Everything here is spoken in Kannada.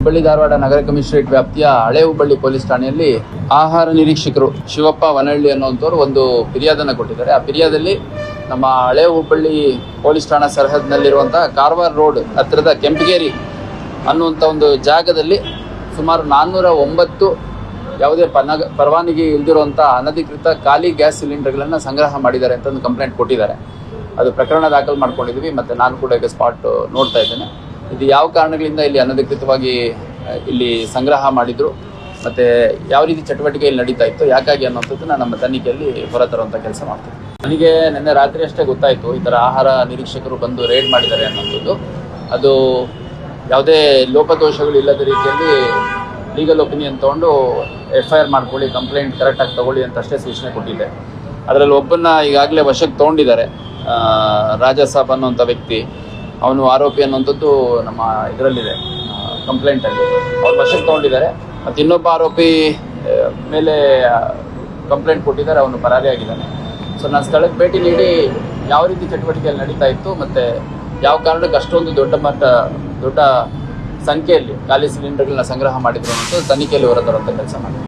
ಹುಬ್ಬಳ್ಳಿ ಧಾರವಾಡ ನಗರ ಕಮಿಷನರೇಟ್ ವ್ಯಾಪ್ತಿಯ ಹಳೆ ಹುಬ್ಬಳ್ಳಿ ಪೊಲೀಸ್ ಠಾಣೆಯಲ್ಲಿ ಆಹಾರ ನಿರೀಕ್ಷಕರು ಶಿವಪ್ಪ ವನಹಳ್ಳಿ ಅನ್ನುವಂಥವ್ರು ಒಂದು ಫಿರ್ಯಾದನ್ನು ಕೊಟ್ಟಿದ್ದಾರೆ. ಆ ಫಿರ್ಯಾದಲ್ಲಿ ನಮ್ಮ ಹಳೆ ಹುಬ್ಬಳ್ಳಿ ಪೊಲೀಸ್ ಠಾಣಾ ಸರಹದ್ನಲ್ಲಿರುವಂಥ ಕಾರವಾರ ರೋಡ್ ಹತ್ತಿರದ ಕೆಂಪಗೇರಿ ಅನ್ನುವಂಥ ಒಂದು ಜಾಗದಲ್ಲಿ ಸುಮಾರು 409 ಯಾವುದೇ ಪರವಾನಗಿ ಇಲ್ದಿರುವಂಥ ಅನಧಿಕೃತ ಖಾಲಿ ಗ್ಯಾಸ್ ಸಿಲಿಂಡರ್ಗಳನ್ನು ಸಂಗ್ರಹ ಮಾಡಿದ್ದಾರೆ ಅಂತ ಒಂದು ಕಂಪ್ಲೇಂಟ್ ಕೊಟ್ಟಿದ್ದಾರೆ. ಅದು ಪ್ರಕರಣ ದಾಖಲು ಮಾಡ್ಕೊಂಡಿದ್ವಿ ಮತ್ತು ನಾನು ಕೂಡ ಈಗ ಸ್ಪಾಟ್ ನೋಡ್ತಾ ಇದ್ದೇನೆ. ಇದು ಯಾವ ಕಾರಣಗಳಿಂದ ಇಲ್ಲಿ ಅನಧಿಕೃತವಾಗಿ ಇಲ್ಲಿ ಸಂಗ್ರಹ ಮಾಡಿದ್ರು ಮತ್ತು ಯಾವ ರೀತಿ ಚಟುವಟಿಕೆ ಇಲ್ಲಿ ನಡೀತಾ ಇತ್ತು, ಯಾಕಾಗಿ ಅನ್ನೋಂಥದ್ದನ್ನು ನಮ್ಮ ತನಿಖೆಯಲ್ಲಿ ಹೊರತರುವಂಥ ಕೆಲಸ ಮಾಡ್ತೀವಿ. ನನಗೆ ನಿನ್ನೆ ರಾತ್ರಿ ಅಷ್ಟೇ ಗೊತ್ತಾಯಿತು ಈ ಥರ ಆಹಾರ ನಿರೀಕ್ಷಕರು ಬಂದು ರೇಡ್ ಮಾಡಿದ್ದಾರೆ ಅನ್ನೋಂಥದ್ದು. ಅದು ಯಾವುದೇ ಲೋಪದೋಷಗಳು ಇಲ್ಲದ ರೀತಿಯಲ್ಲಿ ಲೀಗಲ್ ಒಪಿನಿಯನ್ ತೊಗೊಂಡು FIR ಮಾಡ್ಕೊಳ್ಳಿ, ಕಂಪ್ಲೇಂಟ್ ಕರೆಕ್ಟಾಗಿ ತೊಗೊಳ್ಳಿ ಅಂತ ಅಷ್ಟೇ ಸೂಚನೆ ಕೊಟ್ಟಿದ್ದೆ. ಅದರಲ್ಲಿ ಒಬ್ಬನ್ನ ಈಗಾಗಲೇ ವಶಕ್ಕೆ ತೊಗೊಂಡಿದ್ದಾರೆ. ರಾಜಾ ಸಾಬ್ ಅನ್ನೋಂಥ ವ್ಯಕ್ತಿ, ಅವನು ಆರೋಪಿ ಅನ್ನೋಂಥದ್ದು ನಮ್ಮ ಇದರಲ್ಲಿದೆ ಕಂಪ್ಲೇಂಟಲ್ಲಿ, ಅವ್ರು ವಶಕ್ಕೆ ತೊಗೊಂಡಿದ್ದಾರೆ. ಮತ್ತು ಇನ್ನೊಬ್ಬ ಆರೋಪಿ ಮೇಲೆ ಕಂಪ್ಲೇಂಟ್ ಕೊಟ್ಟಿದ್ದಾರೆ, ಅವನು ಪರಾರಿಯಾಗಿದ್ದಾನೆ. ಸೊ ನಾನು ಸ್ಥಳಕ್ಕೆ ಭೇಟಿ ನೀಡಿ ಯಾವ ರೀತಿ ಚಟುವಟಿಕೆಯಲ್ಲಿ ನಡೀತಾ ಇತ್ತು ಮತ್ತು ಯಾವ ಕಾರಣಕ್ಕೆ ಅಷ್ಟೊಂದು ದೊಡ್ಡ ಸಂಖ್ಯೆಯಲ್ಲಿ ಖಾಲಿ ಸಿಲಿಂಡರ್ಗಳನ್ನ ಸಂಗ್ರಹ ಮಾಡಿದ್ರು ಅಂತ ತನಿಖೆಯಲ್ಲಿ ಹೊರತರುವಂಥ ಕೆಲಸ ಮಾಡಿ